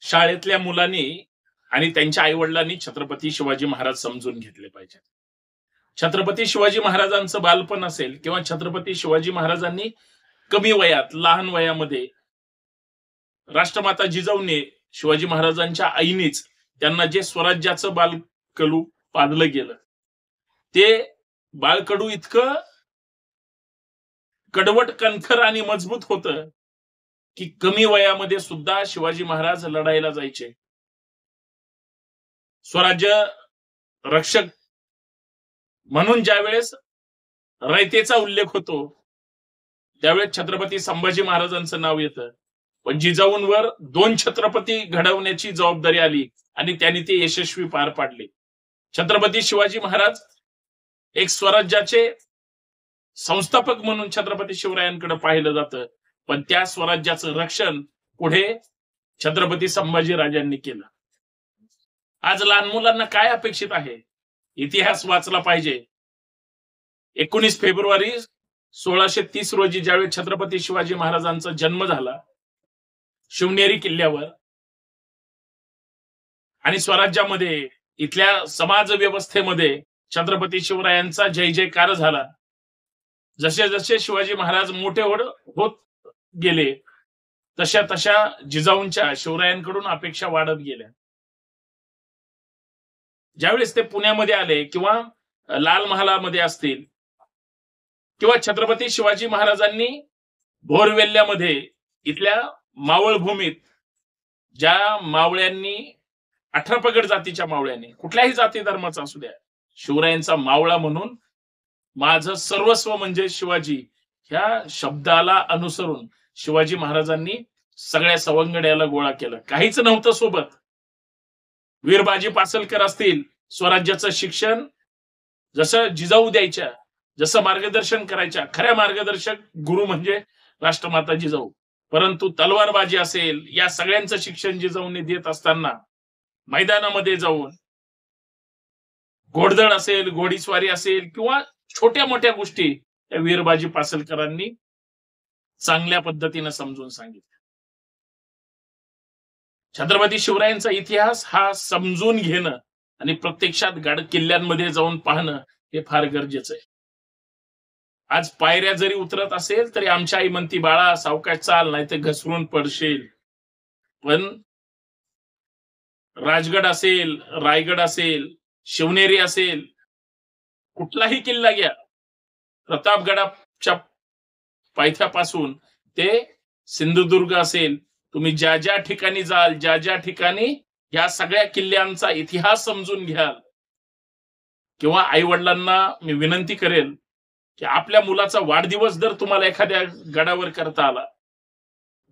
शाळेतल्या मुलांनी आणि त्यांच्या आईवडिलांनी छत्रपती शिवाजी महाराज समजून घेतले पाहिजेत. छत्रपती शिवाजी महाराजांचं बालपण असेल किंवा छत्रपती शिवाजी महाराजांनी कमी वयात, लहान वयामध्ये राष्ट्रमाता जिजाऊने शिवाजी महाराजांच्या आईनेच त्यांना जे स्वराज्याचं बालकडू पाजलं गेलं, ते बाळकडू इतकं कडवट, कणखर आणि मजबूत होतं की कमी वयामध्ये सुद्धा शिवाजी महाराज लढायला जायचे. स्वराज्य रक्षक म्हणून ज्यावेळेस रयतेचा उल्लेख होतो त्यावेळेस छत्रपती संभाजी महाराजांचं नाव येतं. पण जिजाऊंवर 2 छत्रपती घडवण्याची जबाबदारी आली आणि त्यांनी ते यशस्वी पार पाडले. छत्रपती शिवाजी महाराज एक स्वराज्याचे संस्थापक म्हणून छत्रपती शिवरायांकडे पाहिलं जातं, पण त्या स्वराज्याचं रक्षण पुढे छत्रपती संभाजी राजांनी केलं. आज लहान मुलांना काय अपेक्षित आहे? इतिहास वाचला पाहिजे. 19 फेब्रुवारी 1630 रोजी ज्यावेळी छत्रपती शिवाजी महाराजांचा जन्म झाला शिवनेरी किल्ल्यावर, आणि स्वराज्यामध्ये इथल्या समाज व्यवस्थेमध्ये छत्रपती शिवरायांचा जय जयकार झाला. जसे जसे शिवाजी महाराज मोठे होत गेले तशा तशा जिजाऊंच्या शिवरायांकडून अपेक्षा वाढत गेल्या. ज्यावेळेस ते पुण्यामध्ये आले किंवा लाल महालामध्ये असतील किंवा छत्रपती शिवाजी महाराजांनी भोरवेल्ल्यामध्ये इथल्या मावळ भूमीत ज्या मावळ्यांनी 18 पगड जातीच्या मावळ्यांनी, कुठल्याही जाती धर्माचा असू द्या, शिवरायांचा मावळा म्हणून माझं सर्वस्व म्हणजे शिवाजी ह्या शब्दाला अनुसरून शिवाजी महाराजांनी सगळ्या सवंगड्याला गोळा केलं. काहीच नव्हतं सोबत. वीरबाजी पासलकर असतील, स्वराज्याचं शिक्षण जसं जिजाऊ द्यायच्या, जसं मार्गदर्शन करायच्या, खऱ्या मार्गदर्शक गुरु म्हणजे राष्ट्रमाता जिजाऊ. परंतु तलवारबाजी असेल, या सगळ्यांचं शिक्षण जिजाऊंनी देत असताना मैदानामध्ये जाऊन घोडदळ असेल, घोडीस्वारी असेल किंवा छोट्या मोठ्या गोष्टी त्या वीरबाजी पासलकरांनी चांगल्या पद्धतीने समजून सांगितलं. छत्रपती शिवरायांचा इतिहास हा समजून घेणं आणि प्रत्यक्षात गड किल्ल्यांमध्ये जाऊन पाहणं हे फार गरजेचं आहे. आज पायऱ्या जरी उतरत असेल तरी आमच्या आई म्हणती, बाळा सावकाश चाल, नाही तर घसरून पडशील. पण राजगड असेल, रायगड असेल, शिवनेरी असेल, कुठलाही किल्ला घ्या, प्रतापगडाच्या पायथ्यापासून ते सिंधुदुर्ग असेल, तुम्ही ज्या ज्या ठिकाणी जाल, ज्या ज्या ठिकाणी या सगळ्या किल्ल्यांचा इतिहास समजून घ्याल, किंवा आई वडिलांना मी विनंती करेल की आपल्या मुलाचा वाढदिवस जर तुम्हाला एखाद्या गडावर करता आला,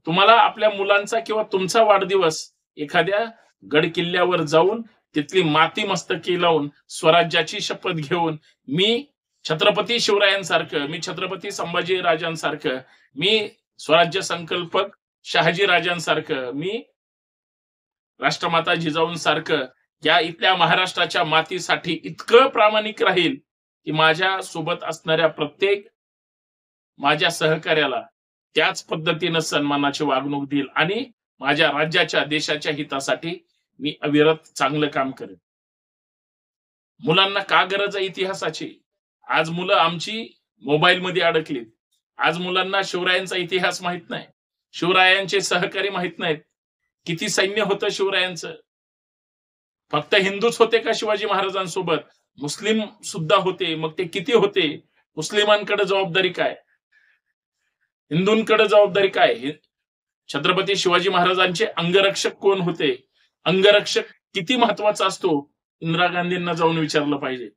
तुम्हाला आपल्या मुलांचा किंवा तुमचा वाढदिवस एखाद्या गड किल्ल्यावर जाऊन तिथली माती मस्तकी लावून स्वराज्याची शपथ घेऊन, मी छत्रपती शिवरायांसारखं, मी छत्रपती संभाजी राजांसारखं, मी स्वराज्य संकल्पक शहाजी राजांसारखं, मी राष्ट्रमाता जिजाऊंसारखं या इथल्या महाराष्ट्राच्या मातीसाठी इतकं प्रामाणिक राहील की माझ्या सोबत असणाऱ्या प्रत्येक माझ्या सहकार्याला त्याच पद्धतीनं सन्मानाची वागणूक देईल आणि माझ्या राज्याच्या, देशाच्या हितासाठी मी अविरत चांगलं काम करेन. मुलांना का गरज आहे इतिहासाची? आज मुलं आमची मोबाईलमध्ये अडकलीत. आज मुलांना शिवरायांचा इतिहास माहित नाही, शिवरायांचे सहकारी माहित नाहीत. किती सैन्य होतं शिवरायांचं? फक्त हिंदूच होते का शिवाजी महाराजांसोबत? मुस्लिम सुद्धा होते. मग ते किती होते? मुस्लिमांकडे जबाबदारी काय? हिंदूंकडे जबाबदारी काय? छत्रपती शिवाजी महाराजांचे अंगरक्षक कोण होते? अंगरक्षक किती महत्वाचा असतो? इंदिरा गांधींना जाऊन विचारलं पाहिजे.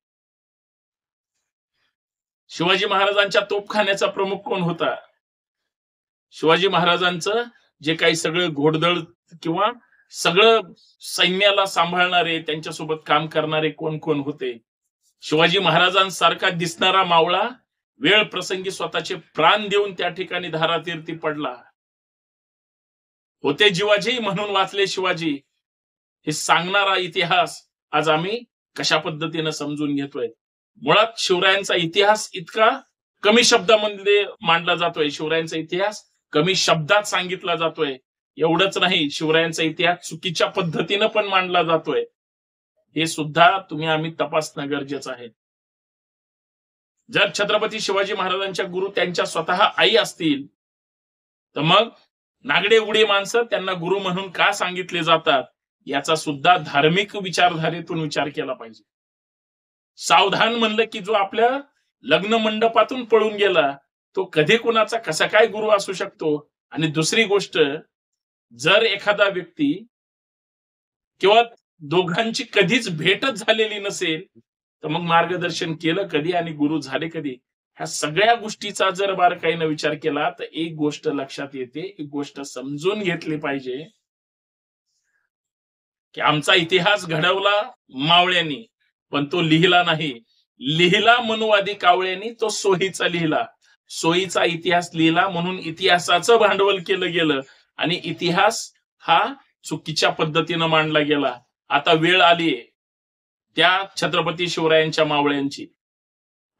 शिवाजी महाराजांच्या तोफखान्याचा प्रमुख कोण होता? शिवाजी महाराजांचं जे काही सगळं घोडदळ किंवा सगळं सैन्याला सांभाळणारे, त्यांच्यासोबत काम करणारे कोण कोण होते? शिवाजी महाराजांसारखा दिसणारा मावळा वेळ प्रसंगी स्वतःचे प्राण देऊन त्या ठिकाणी धारातीर्थी पडला. होते जिवाजी म्हणून वाचले शिवाजी, हे सांगणारा इतिहास आज आम्ही कशा पद्धतीने समजून घेतोय? मुळात शिवरायांचा इतिहास इतका कमी शब्दामध्ये मांडला जातोय, शिवरायांचा इतिहास कमी शब्दात सांगितला जातोय. एवढंच नाही, शिवरायांचा इतिहास चुकीच्या पद्धतीनं पण मांडला जातोय, हे सुद्धा तुम्ही आम्ही तपासणं गरजेचं आहे. जर छत्रपती शिवाजी महाराजांच्या गुरु त्यांच्या स्वतः आई असतील, तर मग नागडे उघडे माणसं त्यांना गुरु म्हणून का सांगितले जातात, याचा सुद्धा धार्मिक विचारधारेतून विचार केला पाहिजे. सावधान म्हणलं की जो आपल्या लग्न मंडपातून पळून गेला, तो कधी कुणाचा कसा काय गुरु असू शकतो. आणि दुसरी गोष्ट, जर एखादा व्यक्ती किंवा दोघांची कधीच भेटच झालेली नसेल, तर मग मार्गदर्शन केलं कधी आणि गुरु झाले कधी, ह्या सगळ्या गोष्टीचा जर बारकाईनं विचार केला तर एक गोष्ट लक्षात येते, एक गोष्ट समजून घेतली पाहिजे की आमचा इतिहास घडवला मावळ्यांनी, पण तो लिहिला नाही. लिहिला मनुवादी कावळ्यांनी, तो सोयीचा लिहिला. सोयीचा इतिहास लिहिला म्हणून इतिहासाचं भांडवल केलं गेलं आणि इतिहास हा चुकीच्या पद्धतीनं मांडला गेला. आता वेळ आली त्या छत्रपती शिवरायांच्या मावळ्यांची.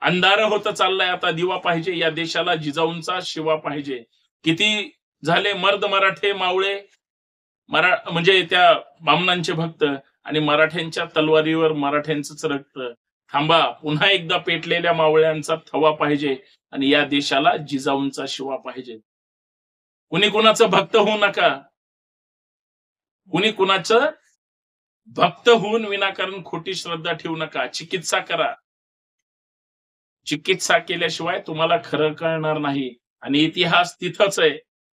अंधार होत चाललाय, आता दिवा पाहिजे या देशाला, जिजाऊंचा शिवा पाहिजे. किती झाले मर्द मराठे मावळे, म्हणजे त्या बामणांचे भक्त, आणि मराठ्यांच्या तलवारीवर मराठ्यांचंच रक्त. थांबा, पुन्हा एकदा पेटलेल्या मावळ्यांचा थवा पाहिजे आणि या देशाला जिजाऊंचा शिवा पाहिजे. कुणी कुणाचं भक्त होऊ नका, कुणी कुणाचं भक्त होऊन विनाकारण खोटी श्रद्धा ठेवू नका. चिकित्सा करा. चिकित्सा केल्याशिवाय तुम्हाला खरं कळणार नाही. आणि इतिहास तिथंच आहे.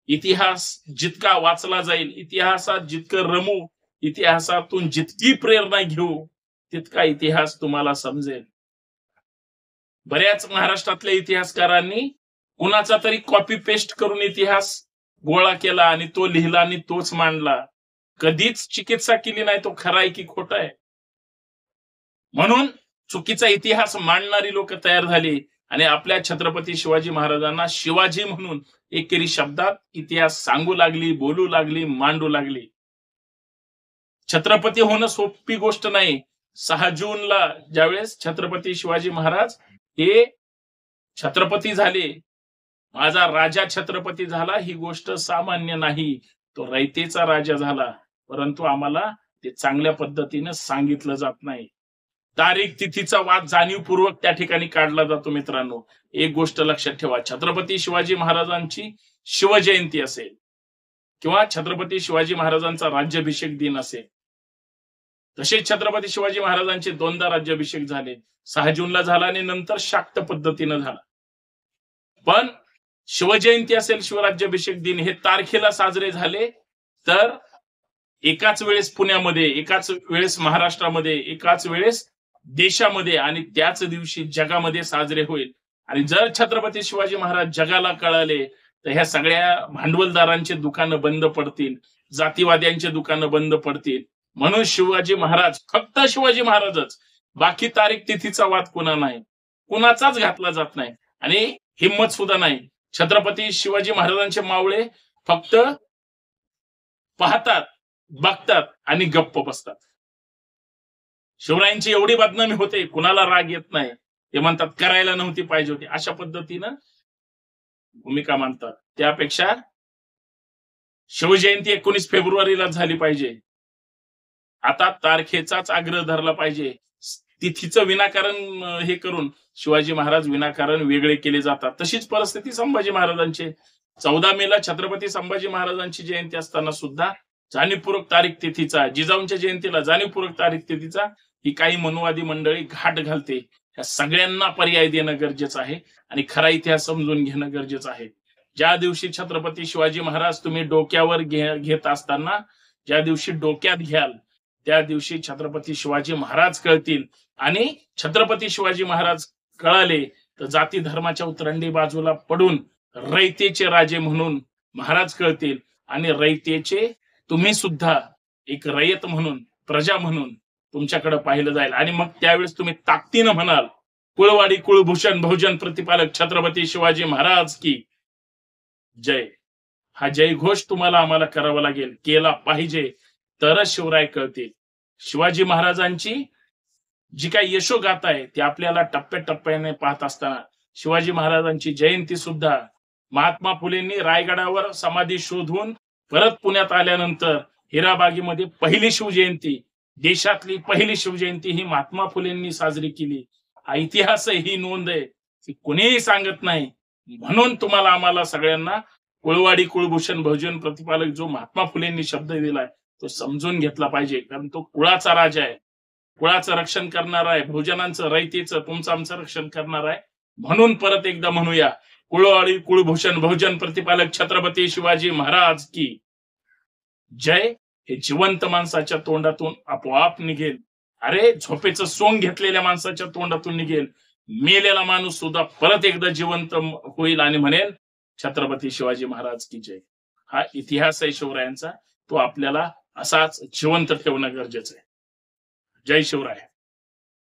इतिहास जितका वाचला जाईल, इतिहासात जितकं रमू, इतिहासातून जितकी प्रेरणा घेऊ, तितका इतिहास तुम्हाला समजेल. बऱ्याच महाराष्ट्रातल्या इतिहासकारांनी कुणाचा तरी कॉपी पेस्ट करून इतिहास गोळा केला आणि तो लिहिला आणि तोच मांडला. कधीच चिकित्सा केली नाही तो खरा आहे की खोटा आहे. म्हणून चुकीचा इतिहास मांडणारी लोक तयार झाली आणि आपल्या छत्रपती शिवाजी महाराजांना शिवाजी म्हणून एकेरी शब्दात इतिहास सांगू लागली, बोलू लागली, मांडू लागली. छत्रपती होणं सोपी गोष्ट नाही. 6 जूनला ज्यावेळेस छत्रपती शिवाजी महाराज हे छत्रपती झाले, माझा राजा छत्रपती झाला, ही गोष्ट सामान्य नाही. तो रयतेचा राजा झाला, परंतु आम्हाला ते चांगल्या पद्धतीने सांगितलं जात नाही. तारीख तिथीचा वाद जाणीवपूर्वक त्या ठिकाणी काढला जातो. मित्रांनो, एक गोष्ट लक्षात ठेवा, छत्रपती शिवाजी महाराजांची शिवजयंती असेल किंवा छत्रपती शिवाजी महाराजांचा राज्याभिषेक दिन असेल, तसेच छत्रपती शिवाजी महाराजांचे 2दा राज्याभिषेक झाले. 6 जूनला झाला आणि नंतर शाक्त पद्धतीनं झाला. पण शिवजयंती असेल, शिवराज्याभिषेक दिन हे तारखेला साजरे झाले तर एकाच वेळेस पुण्यामध्ये, एकाच वेळेस महाराष्ट्रामध्ये, एकाच वेळेस देशामध्ये आणि त्याच दिवशी जगामध्ये साजरे होईल. आणि जर छत्रपती शिवाजी महाराज जगाला कळाले तर ह्या सगळ्या भांडवलदारांचे दुकानं बंद पडतील, जातीवाद्यांचे दुकानं बंद पडतील. म्हणून शिवाजी महाराज, फक्त शिवाजी महाराजच, बाकी तारीख तिथीचा वाद कुणा नाही, कुणाचाच घातला जात नाही आणि हिंमत सुद्धा नाही. छत्रपती शिवाजी महाराजांचे मावळे फक्त पाहतात, बघतात आणि गप्प बसतात. शिवरायांची एवढी बदनामी होते, कुणाला राग येत नाही. ते म्हणतात करायला नव्हती पाहिजे होती, अशा पद्धतीनं भूमिका मांडतात. त्यापेक्षा शिवजयंती 19 फेब्रुवारीला झाली पाहिजे. आता तारखेचाच आग्रह धरला पाहिजे. तिथीचं विनाकारण हे करून शिवाजी महाराज विनाकारण वेगळे केले जातात. तशीच परिस्थिती संभाजी महाराजांची. 14 मेला छत्रपती संभाजी महाराजांची जयंती असताना सुद्धा जाणीवपूर्वक तारीख तिथीचा, जिजाऊंच्या जयंतीला जाणीवपूर्वक तारीख तिथीचा, ही काही मनुवादी मंडळी घाट घालते. या सगळ्यांना पर्याय देणं गरजेचं आहे आणि खरा इतिहास समजून घेणं गरजेचं आहे. ज्या दिवशी छत्रपती शिवाजी महाराज तुम्ही डोक्यावर घेत असताना, ज्या दिवशी डोक्यात घ्याल, त्या दिवशी छत्रपती शिवाजी महाराज कळतील. आणि छत्रपती शिवाजी महाराज कळाले तर जाती धर्माच्या उतरंडी बाजूला पडून रयतेचे राजे म्हणून महाराज कळतील आणि रयतेचे तुम्ही सुद्धा एक रयत म्हणून, प्रजा म्हणून तुमच्याकडे पाहिलं जाईल. आणि मग त्यावेळेस तुम्ही ताकदीनं म्हणाल, कुळवाडी कुळभूषण बहुजन प्रतिपालक छत्रपती शिवाजी महाराज की जय. हा जयघोष तुम्हाला आम्हाला करावा लागेल, केला पाहिजे, तरच शिवराय कळतील. शिवाजी महाराजांची जी काही यशोगाथा आहे ती आपल्याला टप्प्याटप्प्याने पाहत असताना शिवाजी महाराजांची जयंती सुद्धा महात्मा फुलेंनी रायगडावर समाधी शोधून परत पुण्यात आल्यानंतर हिराबागेमध्ये पहिली शिवजयंती, देशातली पहिली शिवजयंती ही महात्मा फुलेंनी साजरी केली. हा इतिहास आहे, ही नोंद आहे, ती कोणीही सांगत नाही. म्हणून तुम्हाला आम्हाला सगळ्यांना कुळवाडी कुळभूषण बहुजन प्रतिपालक जो महात्मा फुलेंनी शब्द दिलाय तो समजून घेतला पाहिजे. कारण तो कुळाचा राजा आहे, कुळाचं रक्षण करणार आहे, बहुजनांचं रयतेचं तुमचं आमचं रक्षण करणार आहे. म्हणून परत एकदा म्हणूया, कुळवाडी कुळभूषण बहुजन प्रतिपालक छत्रपती शिवाजी महाराज की जय. हे जिवंत माणसाच्या तोंडातून आपोआप निघेल. अरे झोपेचं सोंग घेतलेल्या माणसाच्या तोंडातून निघेल. मेलेला माणूस सुद्धा परत एकदा जिवंत होईल आणि म्हणेल छत्रपती शिवाजी महाराज की जय. हा इतिहास आहे शिवरायांचा, तो आपल्याला असाच जिवंत ठेवणं गरजेचं आहे. जय शिवराय.